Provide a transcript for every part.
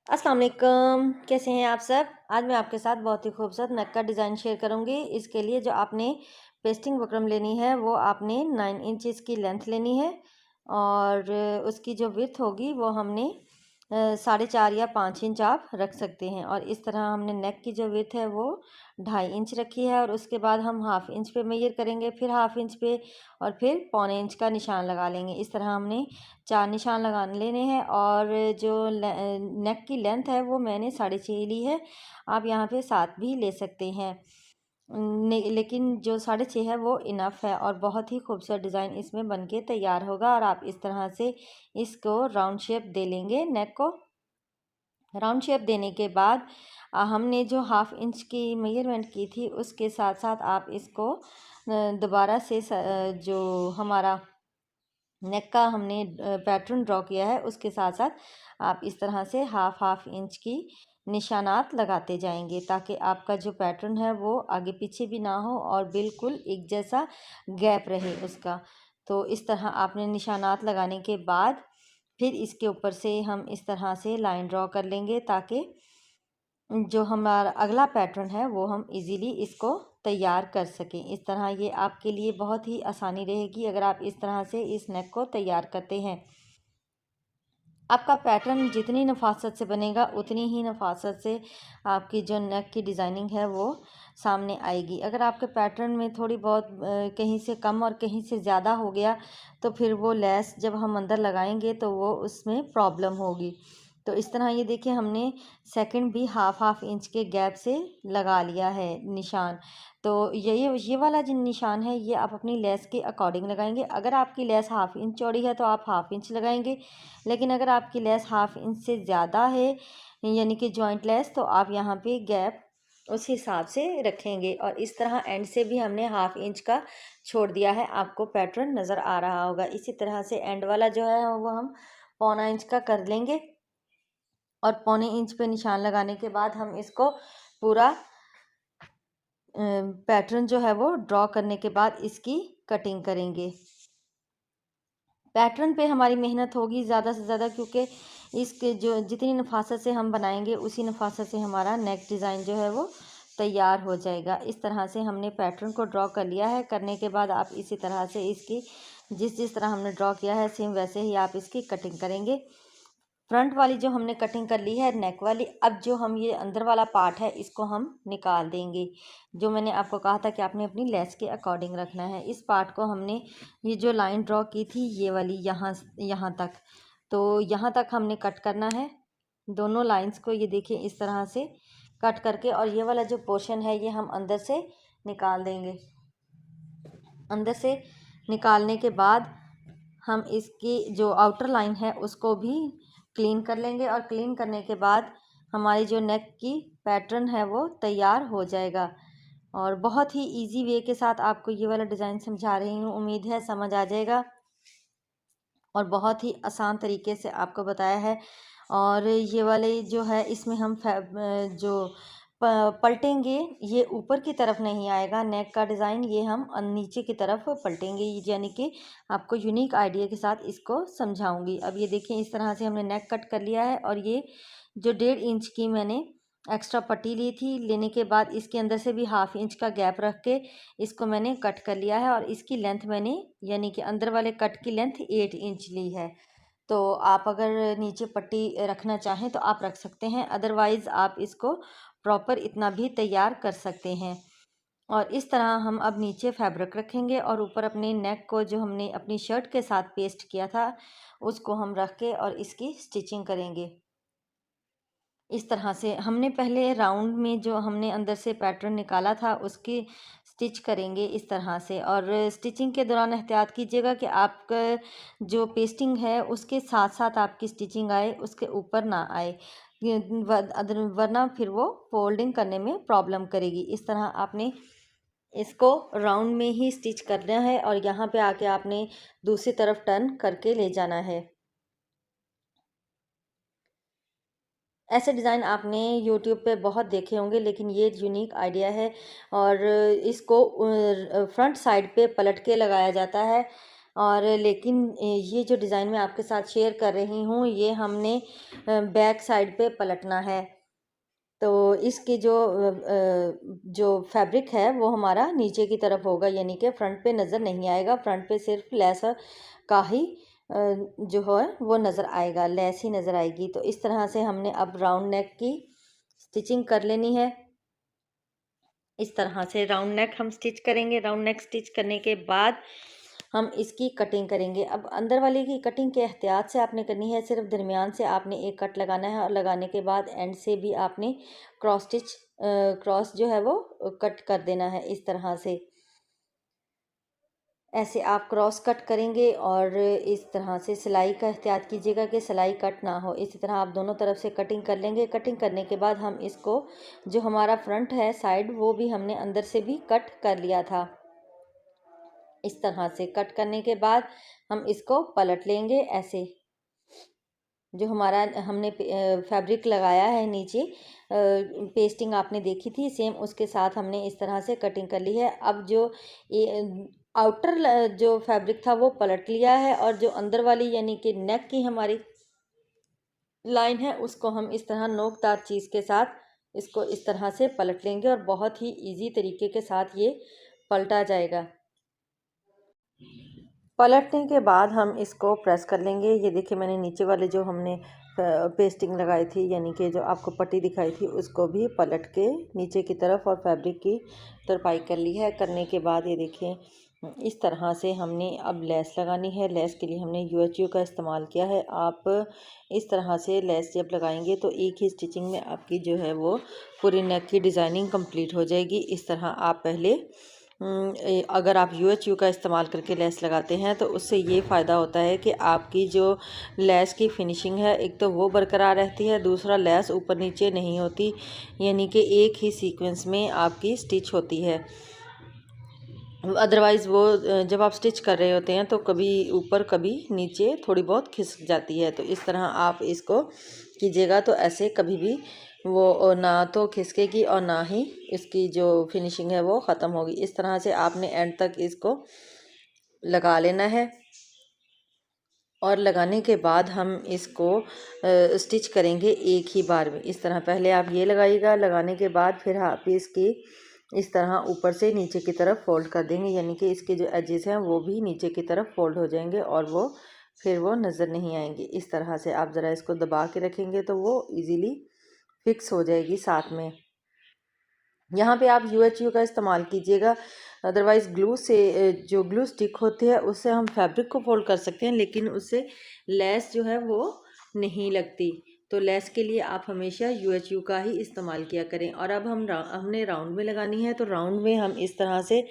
अस्सलाम वालेकुम, कैसे हैं आप सब। आज मैं आपके साथ बहुत ही खूबसूरत नेक का डिज़ाइन शेयर करूंगी। इसके लिए जो आपने पेस्टिंग बुकरम लेनी है वो आपने 9 इंचेस की लेंथ लेनी है और उसकी जो विड्थ होगी वो हमने 4.5 या 5 इंच आप रख सकते हैं। और इस तरह हमने नेक की जो विड्थ है वो 2.5 इंच रखी है और उसके बाद हम हाफ इंच पे मेजर करेंगे, फिर हाफ इंच पे और फिर पौने इंच का निशान लगा लेंगे। इस तरह हमने 4 निशान लगा लेने हैं और जो नेक की लेंथ है वो मैंने 6.5 ली है। आप यहाँ पे 7 भी ले सकते हैं, लेकिन जो 6.5 है वो इनफ है और बहुत ही खूबसूरत डिज़ाइन इसमें बनके तैयार होगा। और आप इस तरह से इसको राउंड शेप दे लेंगे। नेक को राउंड शेप देने के बाद हमने जो हाफ इंच की मेजरमेंट की थी उसके साथ साथ आप इसको दोबारा से जो हमारा नेक का हमने पैटर्न ड्रॉ किया है उसके साथ साथ आप इस तरह से हाफ इंच की निशानात लगाते जाएंगे ताकि आपका जो पैटर्न है वो आगे पीछे भी ना हो और बिल्कुल एक जैसा गैप रहे उसका। तो इस तरह आपने निशानात लगाने के बाद फिर इसके ऊपर से हम इस तरह से लाइन ड्रॉ कर लेंगे ताकि जो हमारा अगला पैटर्न है वो हम इजीली इसको तैयार कर सकें। इस तरह ये आपके लिए बहुत ही आसानी रहेगी अगर आप इस तरह से इस नेक को तैयार करते हैं। आपका पैटर्न जितनी नफासत से बनेगा उतनी ही नफासत से आपकी जो नेक की डिज़ाइनिंग है वो सामने आएगी। अगर आपके पैटर्न में थोड़ी बहुत कहीं से कम और कहीं से ज़्यादा हो गया तो फिर वो लेस जब हम अंदर लगाएंगे तो वो उसमें प्रॉब्लम होगी। तो इस तरह ये देखिए हमने सेकंड भी हाफ इंच के गैप से लगा लिया है निशान। तो ये वाला जो निशान है ये आप अपनी लेस के अकॉर्डिंग लगाएंगे। अगर आपकी लेस हाफ इंच चौड़ी है तो आप हाफ इंच लगाएंगे, लेकिन अगर आपकी लेस हाफ इंच से ज़्यादा है यानी कि जॉइंट लेस तो आप यहाँ पे गैप उस हिसाब से रखेंगे। और इस तरह एंड से भी हमने हाफ इंच का छोड़ दिया है, आपको पैटर्न नज़र आ रहा होगा। इसी तरह से एंड वाला जो है वो हम पौना इंच का कर लेंगे और पौने इंच पे निशान लगाने के बाद हम इसको पूरा पैटर्न जो है वो ड्रॉ करने के बाद इसकी कटिंग करेंगे। पैटर्न पे हमारी मेहनत होगी ज़्यादा से ज़्यादा क्योंकि इसके जो जितनी नफासत से हम बनाएंगे उसी नफासत से हमारा नेक डिज़ाइन जो है वो तैयार हो जाएगा। इस तरह से हमने पैटर्न को ड्रॉ कर लिया है। करने के बाद आप इसी तरह से इसकी जिस तरह हमने ड्रॉ किया है सेम वैसे ही आप इसकी कटिंग करेंगे। फ्रंट वाली जो हमने कटिंग कर ली है नेक वाली, अब जो हम ये अंदर वाला पार्ट है इसको हम निकाल देंगे। जो मैंने आपको कहा था कि आपने अपनी लेस के अकॉर्डिंग रखना है। इस पार्ट को हमने ये जो लाइन ड्रॉ की थी ये वाली यहाँ तक, तो यहाँ तक हमने कट करना है दोनों लाइंस को। ये देखिए इस तरह से कट करके और ये वाला जो पोर्शन है ये हम अंदर से निकाल देंगे। अंदर से निकालने के बाद हम इसकी जो आउटर लाइन है उसको भी क्लीन कर लेंगे और क्लीन करने के बाद हमारी जो नेक की पैटर्न है वो तैयार हो जाएगा। और बहुत ही इजी वे के साथ आपको ये वाला डिज़ाइन समझा रही हूँ, उम्मीद है समझ आ जाएगा और बहुत ही आसान तरीके से आपको बताया है। और ये वाले जो है इसमें हम जो पलटेंगे ये ऊपर की तरफ नहीं आएगा नेक का डिज़ाइन, ये हम नीचे की तरफ पलटेंगे, यानी कि आपको यूनिक आइडिया के साथ इसको समझाऊंगी। अब ये देखें इस तरह से हमने नेक कट कर लिया है और ये जो 1.5 इंच की मैंने एक्स्ट्रा पट्टी ली थी, लेने के बाद इसके अंदर से भी हाफ इंच का गैप रख के इसको मैंने कट कर लिया है और इसकी लेंथ मैंने यानी कि अंदर वाले कट की लेंथ 8 इंच ली है। तो आप अगर नीचे पट्टी रखना चाहें तो आप रख सकते हैं, अदरवाइज़ आप इसको प्रॉपर इतना भी तैयार कर सकते हैं। और इस तरह हम अब नीचे फैब्रिक रखेंगे और ऊपर अपने नेक को जो हमने अपनी शर्ट के साथ पेस्ट किया था उसको हम रख के और इसकी स्टिचिंग करेंगे। इस तरह से हमने पहले राउंड में जो हमने अंदर से पैटर्न निकाला था उसकी स्टिच करेंगे इस तरह से। और स्टिचिंग के दौरान एहतियात कीजिएगा कि आपका जो पेस्टिंग है उसके साथ साथ आपकी स्टिचिंग आए, उसके ऊपर ना आए, वरना फिर वो फोल्डिंग करने में प्रॉब्लम करेगी। इस तरह आपने इसको राउंड में ही स्टिच करना है और यहाँ पे आके आपने दूसरी तरफ टर्न करके ले जाना है। ऐसे डिज़ाइन आपने यूट्यूब पे बहुत देखे होंगे लेकिन ये यूनिक आइडिया है और इसको फ्रंट साइड पे पलट के लगाया जाता है और लेकिन ये जो डिज़ाइन मैं आपके साथ शेयर कर रही हूँ ये हमने बैक साइड पे पलटना है। तो इसकी जो फैब्रिक है वो हमारा नीचे की तरफ होगा, यानी कि फ्रंट पे नज़र नहीं आएगा। फ्रंट पे सिर्फ लेस का ही जो है वो नज़र आएगा, लेस ही नज़र आएगी। तो इस तरह से हमने अब राउंड नेक की स्टिचिंग कर लेनी है। इस तरह से राउंड नेक हम स्टिच करेंगे। राउंड नेक स्टिच करने के बाद हम इसकी कटिंग करेंगे। अब अंदर वाले की कटिंग के एहतियात से आपने करनी है, सिर्फ दरमियान से आपने एक कट लगाना है और लगाने के बाद एंड से भी आपने क्रॉस जो है वो कट कर देना है। इस तरह से ऐसे आप क्रॉस कट करेंगे और इस तरह से सिलाई का एहतियात कीजिएगा कि सिलाई कट ना हो। इसी तरह आप दोनों तरफ से कटिंग कर लेंगे। कटिंग करने के बाद हम इसको जो हमारा फ्रंट है साइड वो भी हमने अंदर से भी कट कर लिया था। इस तरह से कट करने के बाद हम इसको पलट लेंगे। ऐसे जो हमारा हमने फैब्रिक लगाया है नीचे, पेस्टिंग आपने देखी थी सेम उसके साथ हमने इस तरह से कटिंग कर ली है। अब जो आउटर जो फैब्रिक था वो पलट लिया है और जो अंदर वाली यानी कि नेक की हमारी लाइन है उसको हम इस तरह नोकदार चीज़ के साथ इसको इस तरह से पलट लेंगे और बहुत ही इजी तरीके के साथ ये पलटा जाएगा। पलटने के बाद हम इसको प्रेस कर लेंगे। ये देखिए मैंने नीचे वाले जो हमने पेस्टिंग लगाई थी यानी कि जो आपको पट्टी दिखाई थी उसको भी पलट के नीचे की तरफ और फैब्रिक की तरपाई कर ली है। करने के बाद ये देखिए इस तरह से हमने अब लेस लगानी है। लेस के लिए हमने UHU का इस्तेमाल किया है। आप इस तरह से लेस जब लगाएंगे तो एक ही स्टिचिंग में आपकी जो है वो पूरी नेक की डिज़ाइनिंग कंप्लीट हो जाएगी। इस तरह आप पहले अगर आप UHU का इस्तेमाल करके लेस लगाते हैं तो उससे ये फ़ायदा होता है कि आपकी जो लेस की फिनिशिंग है एक तो वो बरकरार रहती है, दूसरा लेस ऊपर नीचे नहीं होती, यानी कि एक ही सीक्वेंस में आपकी स्टिच होती है। अदरवाइज़ वो जब आप स्टिच कर रहे होते हैं तो कभी ऊपर कभी नीचे थोड़ी बहुत खिसक जाती है। तो इस तरह आप इसको कीजिएगा तो ऐसे कभी भी वो ना तो खिसकेगी और ना ही इसकी जो फिनिशिंग है वो ख़त्म होगी। इस तरह से आपने एंड तक इसको लगा लेना है और लगाने के बाद हम इसको स्टिच करेंगे एक ही बार में। इस तरह पहले आप ये लगाइएगा, लगाने के बाद फिर आप इसकी इस तरह ऊपर से नीचे की तरफ फोल्ड कर देंगे, यानी कि इसके जो एजेस हैं वो भी नीचे की तरफ फोल्ड हो जाएंगे और वो फिर वो नज़र नहीं आएंगे। इस तरह से आप ज़रा इसको दबा के रखेंगे तो वो इजीली फिक्स हो जाएगी साथ में। यहाँ पे आप UHU का इस्तेमाल कीजिएगा, अदरवाइज़ ग्लू से जो ग्लू स्टिक होती है उससे हम फैब्रिक को फोल्ड कर सकते हैं, लेकिन उससे लेस जो है वो नहीं लगती। तो लेस के लिए आप हमेशा UHU का ही इस्तेमाल किया करें। और अब हमने राउंड में लगानी है, तो राउंड में हम इस तरह से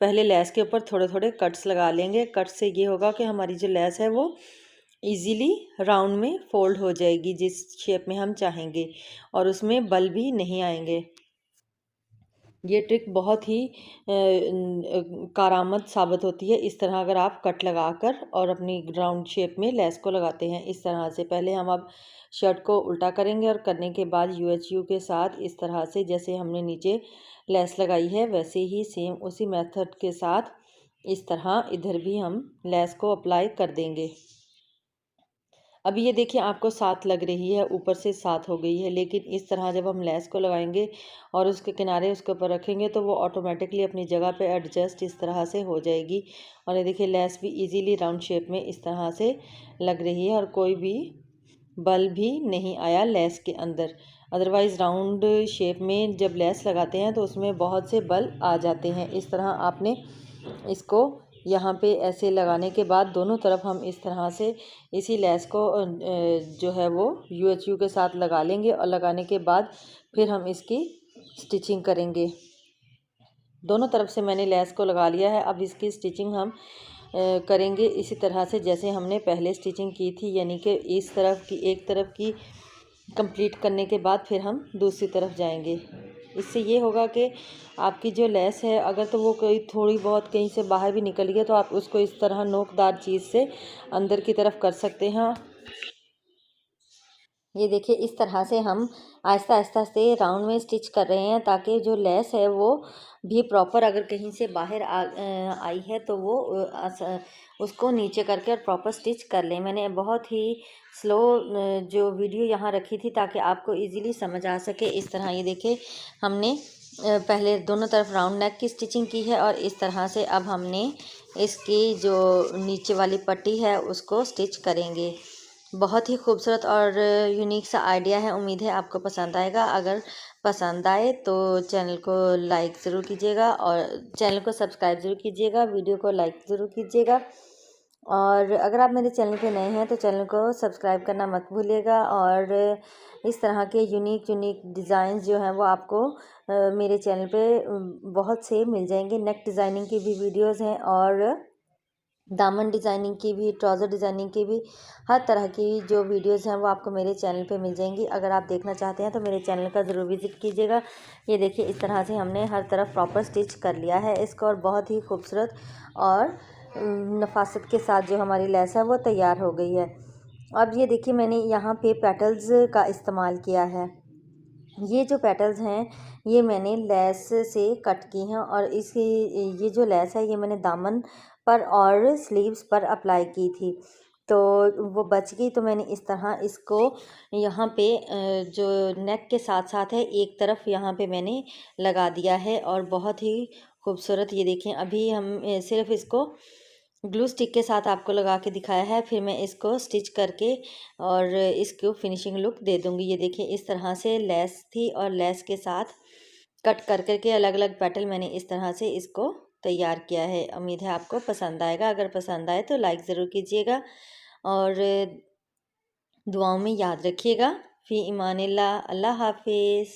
पहले लेस के ऊपर थोड़े थोड़े कट्स लगा लेंगे। कट से ये होगा कि हमारी जो लेस है वो ईज़िली राउंड में फोल्ड हो जाएगी जिस शेप में हम चाहेंगे और उसमें बल भी नहीं आएंगे। ये ट्रिक बहुत ही कारआमद साबित होती है। इस तरह अगर आप कट लगाकर और अपनी राउंड शेप में लेस को लगाते हैं इस तरह से। पहले हम अब शर्ट को उल्टा करेंगे और करने के बाद UHU के साथ इस तरह से जैसे हमने नीचे लेस लगाई है वैसे ही सेम उसी मेथड के साथ इस तरह इधर भी हम लेस को अप्लाई कर देंगे। अभी ये देखिए आपको 7 लग रही है, ऊपर से 7 हो गई है, लेकिन इस तरह जब हम लेस को लगाएंगे और उसके किनारे उसके ऊपर रखेंगे तो वो ऑटोमेटिकली अपनी जगह पे एडजस्ट इस तरह से हो जाएगी। और ये देखिए लेस भी इजीली राउंड शेप में इस तरह से लग रही है और कोई भी बल भी नहीं आया लेस के अंदर। अदरवाइज़ राउंड शेप में जब लेस लगाते हैं तो उसमें बहुत से बल आ जाते हैं। इस तरह आपने इसको यहाँ पे ऐसे लगाने के बाद दोनों तरफ हम इस तरह से इसी लेस को जो है वो UHU के साथ लगा लेंगे और लगाने के बाद फिर हम इसकी स्टिचिंग करेंगे। दोनों तरफ से मैंने लेस को लगा लिया है। अब इसकी स्टिचिंग हम करेंगे इसी तरह से जैसे हमने पहले स्टिचिंग की थी, यानी कि इस तरफ की एक तरफ की कंप्लीट करने के बाद फिर हम दूसरी तरफ जाएंगे। इससे ये होगा कि आपकी जो लेस है अगर तो वो कोई थोड़ी बहुत कहीं से बाहर भी निकल गई तो आप उसको इस तरह नोकदार चीज़ से अंदर की तरफ कर सकते हैं ये देखिए इस तरह से हम आहिस्ता आहिस्ता से राउंड में स्टिच कर रहे हैं, ताकि जो लेस है वो भी प्रॉपर, अगर कहीं से बाहर आई है तो वो उसको नीचे करके और प्रॉपर स्टिच कर लें। मैंने बहुत ही स्लो जो वीडियो यहाँ रखी थी ताकि आपको इजीली समझ आ सके। इस तरह ये देखिए हमने पहले दोनों तरफ राउंड नेक की स्टिचिंग की है, और इस तरह से अब हमने इसकी जो नीचे वाली पट्टी है उसको स्टिच करेंगे। बहुत ही खूबसूरत और यूनिक सा आइडिया है। उम्मीद है आपको पसंद आएगा। अगर पसंद आए तो चैनल को लाइक ज़रूर कीजिएगा, और चैनल को सब्सक्राइब ज़रूर कीजिएगा, वीडियो को लाइक ज़रूर कीजिएगा। और अगर आप मेरे चैनल पे नए हैं तो चैनल को सब्सक्राइब करना मत भूलिएगा। और इस तरह के यूनिक यूनिक डिज़ाइन जो हैं वो आपको मेरे चैनल पे बहुत से मिल जाएंगे। नेक डिज़ाइनिंग की भी वीडियोज़ हैं, और दामन डिज़ाइनिंग की भी, ट्राउज़र डिज़ाइनिंग की भी, हर तरह की जो वीडियोज़ हैं वो आपको मेरे चैनल पे मिल जाएंगी। अगर आप देखना चाहते हैं तो मेरे चैनल का ज़रूर विज़िट कीजिएगा। ये देखिए इस तरह से हमने हर तरफ प्रॉपर स्टिच कर लिया है इसको, और बहुत ही खूबसूरत और नफासत के साथ जो हमारी लेस है वो तैयार हो गई है। अब ये देखिए मैंने यहाँ पे पेटल्स का इस्तेमाल किया है। ये जो पेटल्स हैं ये मैंने लेस से कट की हैं, और इसकी ये जो लेस है ये मैंने दामन पर और स्लीव्स पर अप्लाई की थी, तो वो बच गई। तो मैंने इस तरह इसको यहाँ पे जो नेक के साथ साथ है एक तरफ यहाँ पे मैंने लगा दिया है, और बहुत ही खूबसूरत। ये देखें अभी हम सिर्फ इसको ग्लू स्टिक के साथ आपको लगा के दिखाया है, फिर मैं इसको स्टिच करके और इसको फिनिशिंग लुक दे दूँगी। ये देखिए इस तरह से लेस थी, और लेस के साथ कट कर करके अलग अलग पेटल मैंने इस तरह से इसको तैयार किया है। उम्मीद है आपको पसंद आएगा। अगर पसंद आए तो लाइक ज़रूर कीजिएगा, और दुआओं में याद रखिएगा। फ़ी इमानिल्लाह। अल्लाह हाफिज़।